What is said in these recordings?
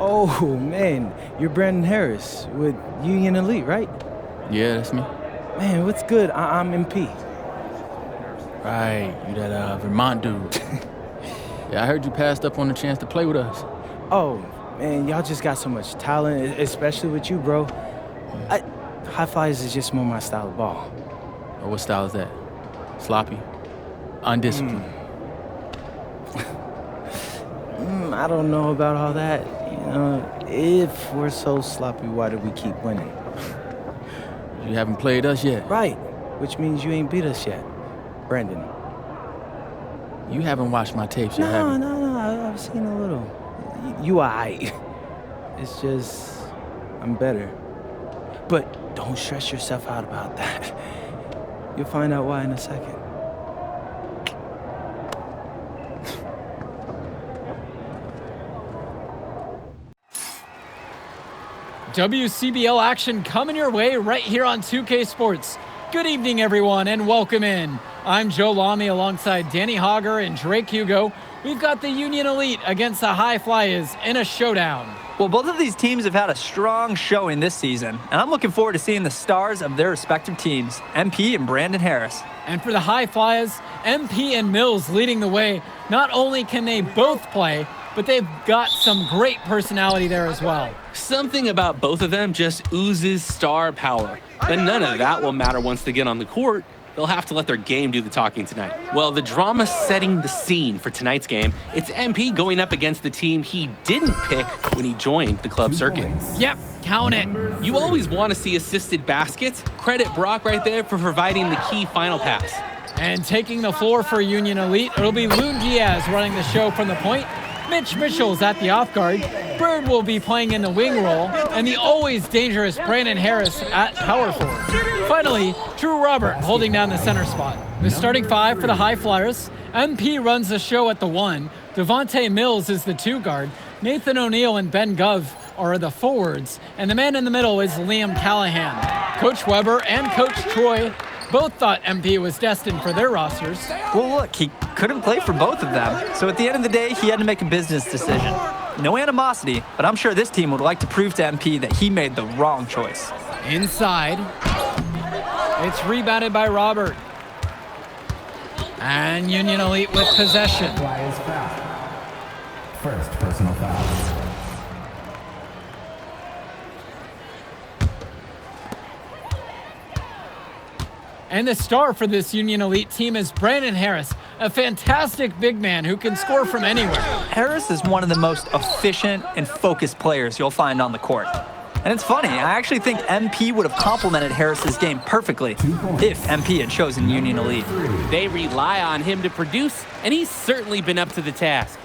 Oh, man, you're Brandon Harris with Union Elite, right? Yeah, that's me. Man, what's good? I'm MP. Right, you that Vermont dude. Yeah, I heard you passed up on the chance to play with us. Oh, man, y'all just got so much talent, especially with you, bro. High flyers is just more my style of ball. Oh, what style is that? Sloppy? Undisciplined? I don't know about all that. If we're so sloppy, why do we keep winning? You haven't played us yet. Right, which means you ain't beat us yet. Brandon. You haven't watched my tapes yet, have you? No, I've seen a little. You aight. It's just, I'm better. But don't stress yourself out about that. You'll find out why in a second. WCBL action coming your way right here on 2K Sports. Good evening, everyone, and welcome in. I'm Joe Lamy alongside Danny Hogger and Drake Hugo. We've got the Union Elite against the High Flyers in a showdown. Well, both of these teams have had a strong showing this season, and I'm looking forward to seeing the stars of their respective teams, MP and Brandon Harris. And for the High Flyers, MP and Mills leading the way. Not only can they both play, but they've got some great personality there as well. Something about both of them just oozes star power. But none of that will matter once they get on the court. They'll have to let their game do the talking tonight. Well, the drama setting the scene for tonight's game, it's MP going up against the team he didn't pick when he joined the club circuit. Yep, count it. You always want to see assisted baskets. Credit Brock right there for providing the key final pass. And taking the floor for Union Elite, it'll be Loon Diaz running the show from the point. Mitch Mitchell's at the off guard. Bird will be playing in the wing role, and the always dangerous Brandon Harris at power forward. Finally, Drew Robert holding down the center spot. The starting five for the High Flyers. MP runs the show at the 1. Devontae Mills is the 2 guard. Nathan O'Neill and Ben Gov are the forwards, and the man in the middle is Liam Callahan. Coach Weber and Coach Troy both thought MP was destined for their rosters. Well, look, he couldn't play for both of them, so at the end of the day, he had to make a business decision. No animosity, but I'm sure this team would like to prove to MP that he made the wrong choice. Inside. It's rebounded by Robert. And Union Elite with possession. First personal foul. And the star for this Union Elite team is Brandon Harris, a fantastic big man who can score from anywhere. Harris is one of the most efficient and focused players you'll find on the court. And it's funny, I actually think MP would have complemented Harris's game perfectly if MP had chosen Union Elite. They rely on him to produce, and he's certainly been up to the task.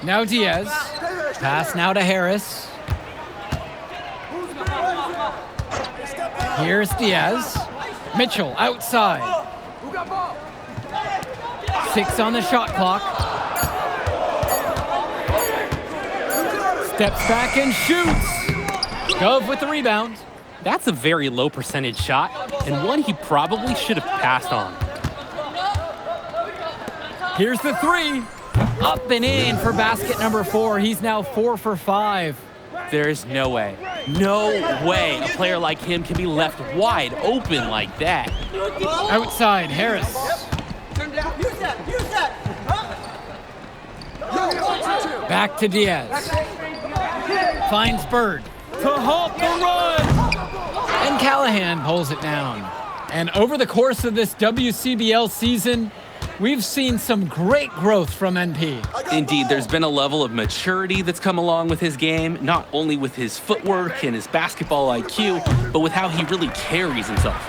Now Diaz. Pass now to Harris. Here's Diaz. Mitchell outside. 6 on the shot clock. Steps back and shoots. Gove with the rebound. That's a very low percentage shot, and one he probably should have passed on. Here's the 3. Up and in for basket number 4. He's now 4 for 5. There's no way a player like him can be left wide open like that. Outside, Harris. Back to Diaz. Finds Bird to halt the run. And Callahan pulls it down. And over the course of this WCBL season, we've seen some great growth from NP. Indeed, there's been a level of maturity that's come along with his game, not only with his footwork and his basketball IQ, but with how he really carries himself.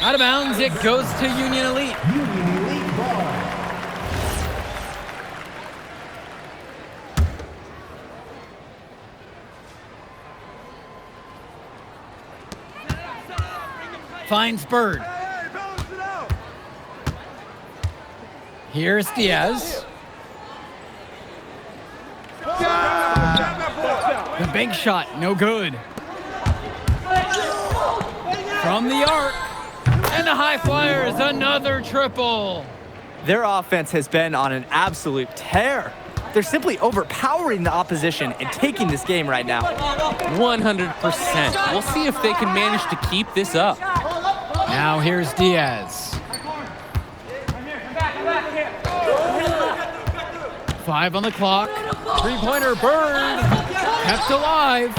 Out of bounds, it goes to Union Elite. Finds Bird. Here's Diaz. The big shot, no good. From the arc. And the High Flyers, another triple. Their offense has been on an absolute tear. They're simply overpowering the opposition and taking this game right now. 100%. We'll see if they can manage to keep this up. Now here's Diaz. 5 on the clock. Three-pointer Bird. Kept alive.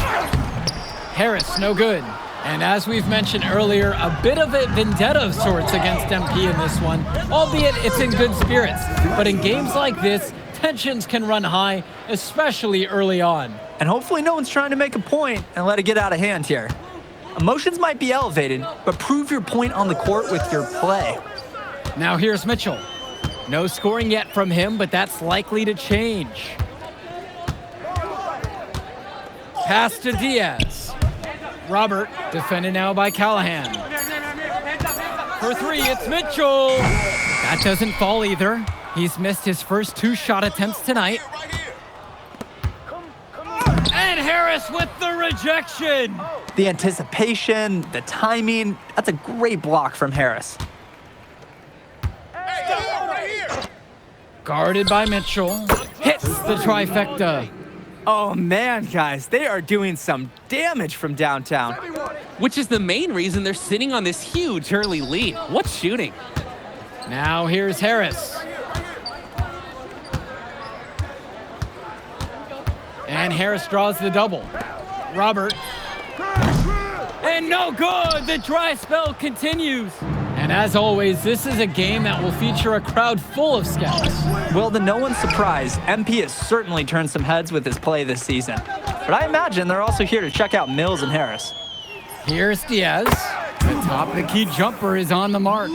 Harris, no good. And as we've mentioned earlier, a bit of a vendetta of sorts against MP in this one, albeit it's in good spirits. But in games like this, tensions can run high, especially early on. And hopefully no one's trying to make a point and let it get out of hand here. Emotions might be elevated, but prove your point on the court with your play. Now here's Mitchell. No scoring yet from him, but that's likely to change. Pass to Diaz. Robert, defended now by Callahan. For 3, it's Mitchell. That doesn't fall either. He's missed his first 2 shot attempts tonight. And Harris with the rejection. The anticipation, the timing, that's a great block from Harris. Guarded by Mitchell. Hits the trifecta. Oh man, guys, they are doing some damage from downtown. Which is the main reason they're sitting on this huge early lead. What shooting? Now here's Harris. And Harris draws the double. Robert. And no good! The dry spell continues. And as always, this is a game that will feature a crowd full of scouts. Well, to no one's surprise, MP has certainly turned some heads with his play this season. But I imagine they're also here to check out Mills and Harris. Here's Diaz. The top of the key jumper is on the mark.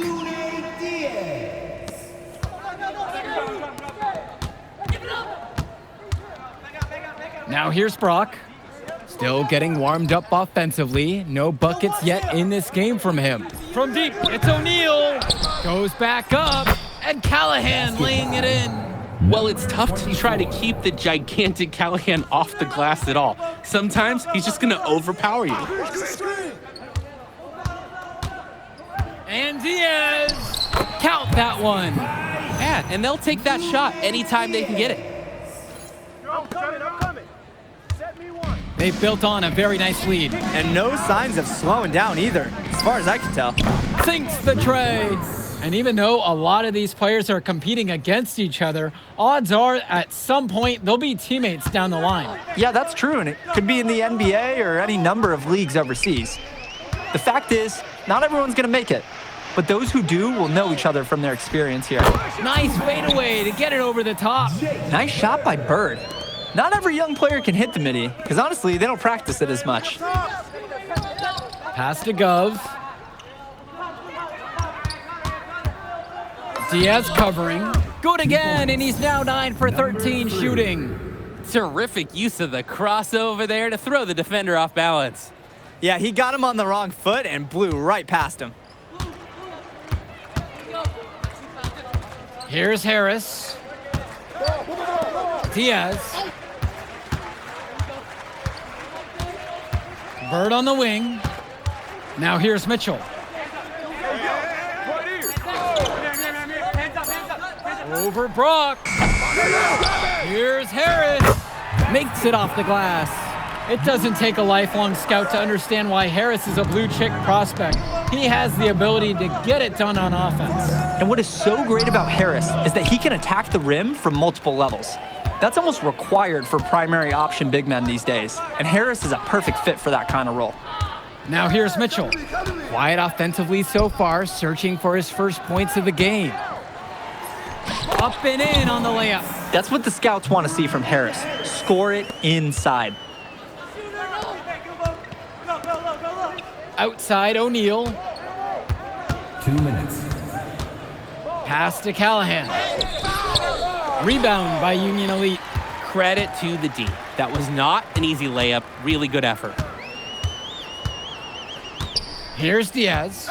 Now here's Brock. Still getting warmed up offensively. No buckets yet in this game from him. From deep, it's O'Neal. Goes back up, and Callahan laying it in. Well, it's tough to try to keep the gigantic Callahan off the glass at all. Sometimes he's just going to overpower you. And Diaz. Count that one. Yeah, and they'll take that shot anytime they can get it. They've built on a very nice lead. And no signs of slowing down either, as far as I can tell. Sinks the tray. And even though a lot of these players are competing against each other, odds are at some point they'll be teammates down the line. Yeah, that's true, and it could be in the NBA or any number of leagues overseas. The fact is, not everyone's going to make it, but those who do will know each other from their experience here. Nice fadeaway to get it over the top. Nice shot by Bird. Not every young player can hit the midi, because honestly, they don't practice it as much. Pass to Gov. Diaz covering. Good again, and he's now 9 for 13 shooting. Terrific use of the crossover there to throw the defender off balance. Yeah, he got him on the wrong foot and blew right past him. Here's Harris. Diaz. Bird on the wing. Now here's Mitchell. Over Brock. Here's Harris. Makes it off the glass. It doesn't take a lifelong scout to understand why Harris is a blue chip prospect. He has the ability to get it done on offense. And what is so great about Harris is that he can attack the rim from multiple levels. That's almost required for primary option big men these days, and Harris is a perfect fit for that kind of role. Now here's Mitchell. Quiet offensively so far, searching for his first points of the game. Up and in on the layup. That's what the scouts want to see from Harris. Score it inside. Outside O'Neal. 2 minutes. Pass to Callahan. Rebound by Union Elite. Credit to the D. That was not an easy layup. Really good effort. Here's Diaz.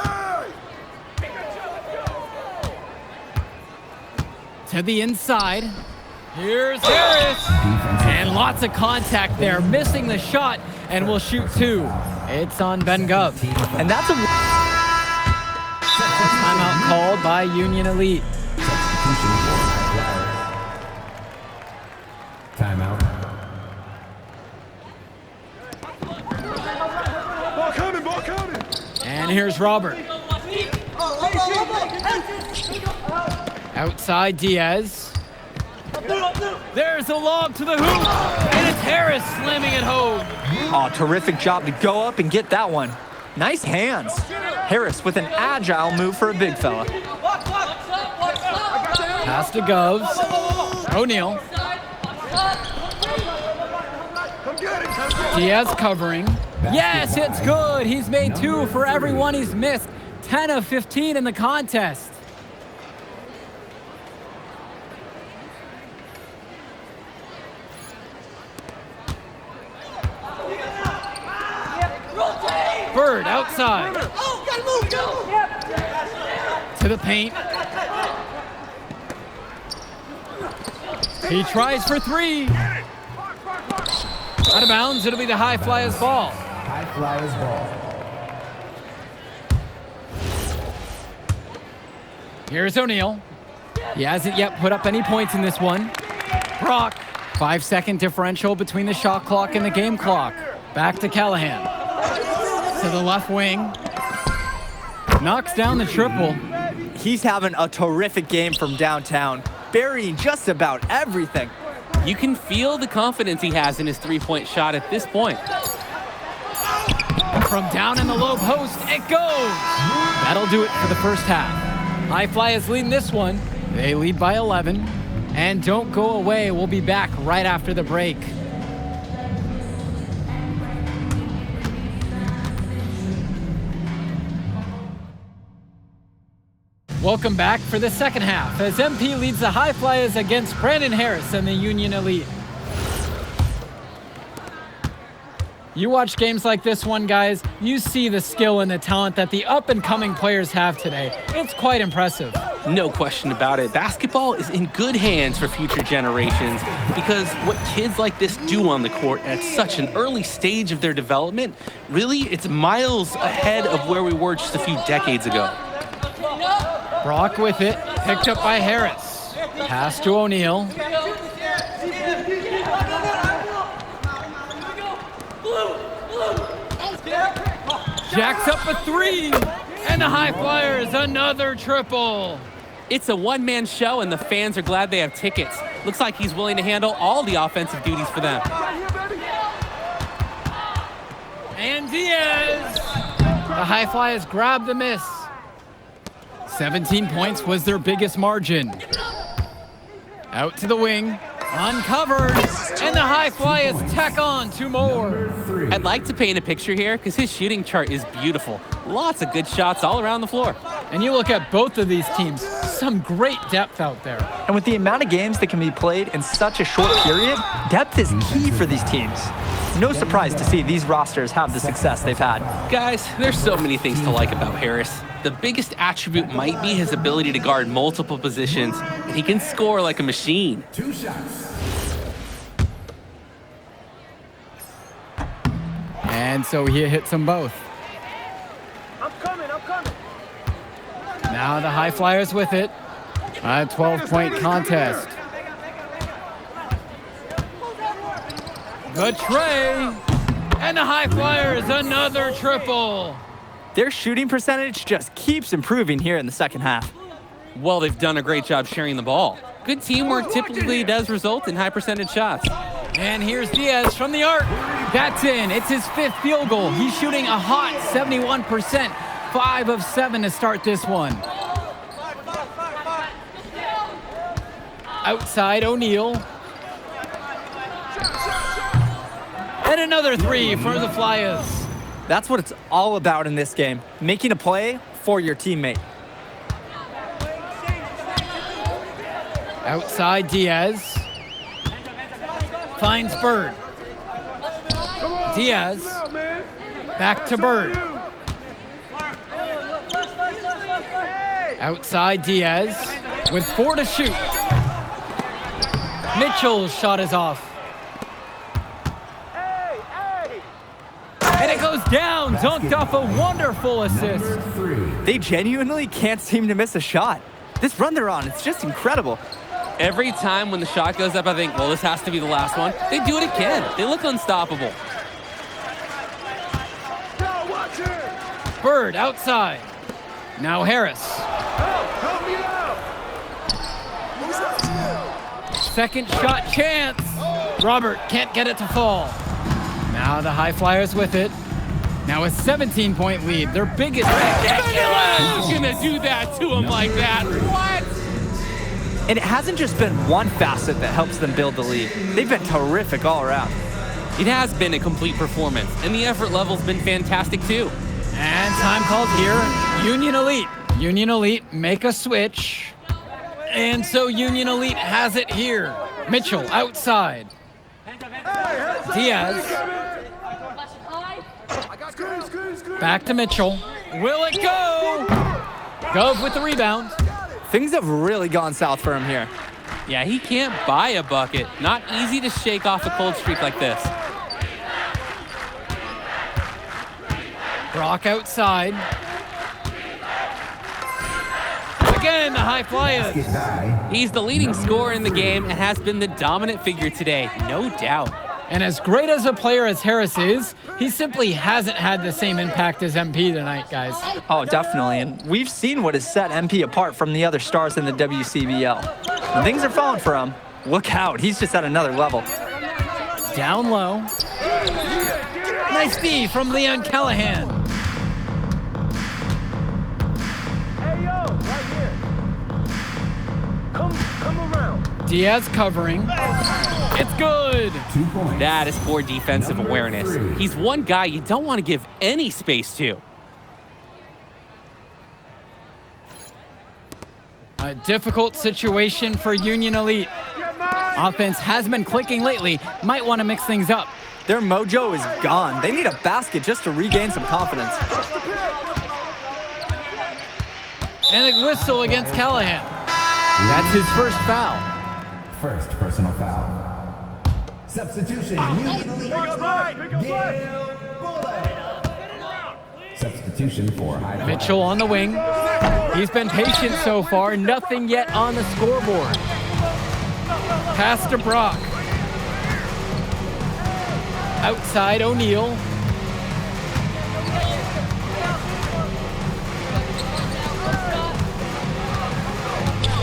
To the inside. Here's Harris. And lots of contact there. Missing the shot and will shoot 2. It's on Ben Gov. And that's a timeout called by Union Elite. And here's Robert. Outside Diaz. There's a lob to the hoop, and it's Harris slamming it home. Oh, terrific job to go up and get that one. Nice hands. Harris with an agile move for a big fella. Pass to Govs. O'Neal. Diaz covering. Yes, it's good. He's made 2 for every one he's missed. 10 of 15 in the contest. Bird outside. To the paint. He tries for 3. Out of bounds, it'll be the High Flyers ball. High Flyers ball. Here's O'Neal. He hasn't yet put up any points in this one. Brock. 5-second differential between the shot clock and the game clock. Back to Callahan. To the left wing. Knocks down the triple. He's having a terrific game from downtown, burying just about everything. You can feel the confidence he has in his three-point shot at this point. From down in the low post, it goes. That'll do it for the first half. High Flyers leading this one. They lead by 11. And don't go away. We'll be back right after the break. Welcome back for the second half as MP leads the High Flyers against Brandon Harris and the Union Elite. You watch games like this one, guys, you see the skill and the talent that the up-and-coming players have today. It's quite impressive. No question about it. Basketball is in good hands for future generations because what kids like this do on the court at such an early stage of their development, really, it's miles ahead of where we were just a few decades ago. Brock with it, picked up by Harris. Pass to O'Neal. Jacks up a 3, and the High Flyers another triple. It's a one-man show, and the fans are glad they have tickets. Looks like he's willing to handle all the offensive duties for them. And Diaz. The High Flyers grab the miss. 17 points was their biggest margin. Out to the wing, uncovered, and the High Flyers tack on 2 more. I'd like to paint a picture here because his shooting chart is beautiful. Lots of good shots all around the floor. And you look at both of these teams, some great depth out there. And with the amount of games that can be played in such a short period, depth is key for these teams. No surprise to see these rosters have the success they've had. Guys, there's so many things to like about Harris. The biggest attribute might be his ability to guard multiple positions, and he can score like a machine. 2 shots. And so he hits them both. I'm coming. Now the High Flyers with it. A 12-point contest. The tray. And the High Flyers another triple. Their shooting percentage just keeps improving here in the second half. Well, they've done a great job sharing the ball. Good teamwork typically does result in high percentage shots. And here's Diaz from the arc. That's in. It's his 5th field goal. He's shooting a hot 71%. 5 of 7 to start this one. Outside O'Neal. And another 3 for the Flyers. That's what it's all about in this game, making a play for your teammate. Outside Diaz. Finds Bird. Diaz. Back to Bird. Outside Diaz with 4 to shoot. Mitchell's shot is off. And it goes down, dunked off a wonderful assist. They genuinely can't seem to miss a shot. This run they're on, it's just incredible. Every time when the shot goes up, I think, well, this has to be the last one. They do it again. They look unstoppable. Bird outside. Now Harris. Help me out! Second shot chance. Robert can't get it to fall. Now the High Flyers with it. Now a 17-point lead. Their biggest. Who's gonna do that to him like that? What? And it hasn't just been one facet that helps them build the lead. They've been terrific all around. It has been a complete performance, and the effort level's been fantastic too. And time called here. Union Elite. Union Elite make a switch. And so Union Elite has it here. Mitchell outside. Diaz. Back to Mitchell. Will it go? Gove with the rebound. Things have really gone south for him here. Yeah, he can't buy a bucket. Not easy to shake off a cold streak like this. Brock outside. Again, the High Flyers. He's the leading scorer in the game and has been the dominant figure today, no doubt. And as great as a player as Harris is, he simply hasn't had the same impact as MP tonight, guys. Oh, definitely. And we've seen what has set MP apart from the other stars in the WCBL. When things are falling for him, look out. He's just at another level. Down low. Nice D from Leon Callahan. Hey, yo, right here. Come around. Diaz covering. It's good. 2 points. That is poor defensive awareness. He's one guy you don't want to give any space to. A difficult situation for Union Elite. Offense has been clicking lately. Might want to mix things up. Their mojo is gone. They need a basket just to regain some confidence. And a whistle against Callahan. That's his first foul. First personal foul. Substitution. Union Elite. Gale Bullock. Substitution for High Flyers. Mitchell on the wing. He's been patient so far. Nothing yet on the scoreboard. Pass to Brock. Outside O'Neal.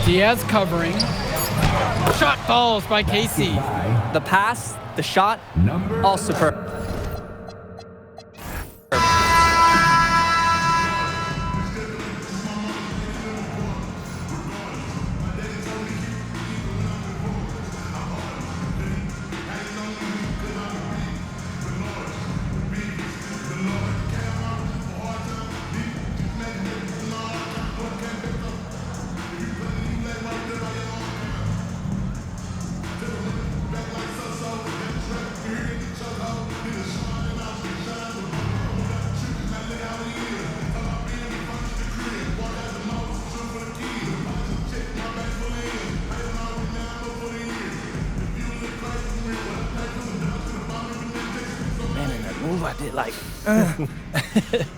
Diaz covering. Shot falls by Casey. The pass, the shot, all superb. Move, I did like.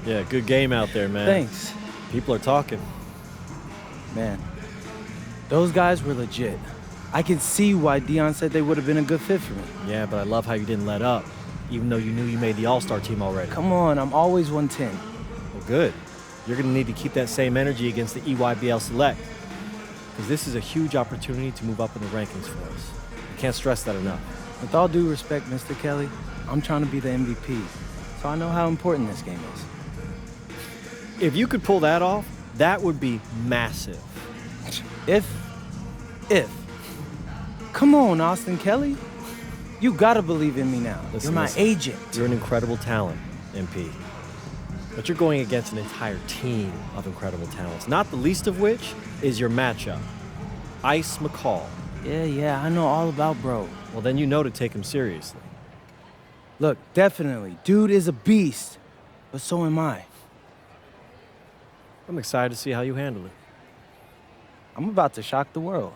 Yeah, good game out there, man. Thanks. People are talking. Man, those guys were legit. I can see why Dion said they would have been a good fit for me. Yeah, but I love how you didn't let up, even though you knew you made the All-Star team already. Come on, I'm always 110. Well, good. You're going to need to keep that same energy against the EYBL Select, because this is a huge opportunity to move up in the rankings for us. I can't stress that enough. With all due respect, Mr. Kelly, I'm trying to be the MVP, so I know how important this game is. If you could pull that off, that would be massive. If. Come on, Austin Kelly. You gotta believe in me now. Listen, You're my agent. You're an incredible talent, MP. But you're going against an entire team of incredible talents, not the least of which is your matchup, Ice McCall. Yeah, I know all about bro. Well, then you know to take him seriously. Look, definitely, dude is a beast, but so am I. I'm excited to see how you handle it. I'm about to shock the world.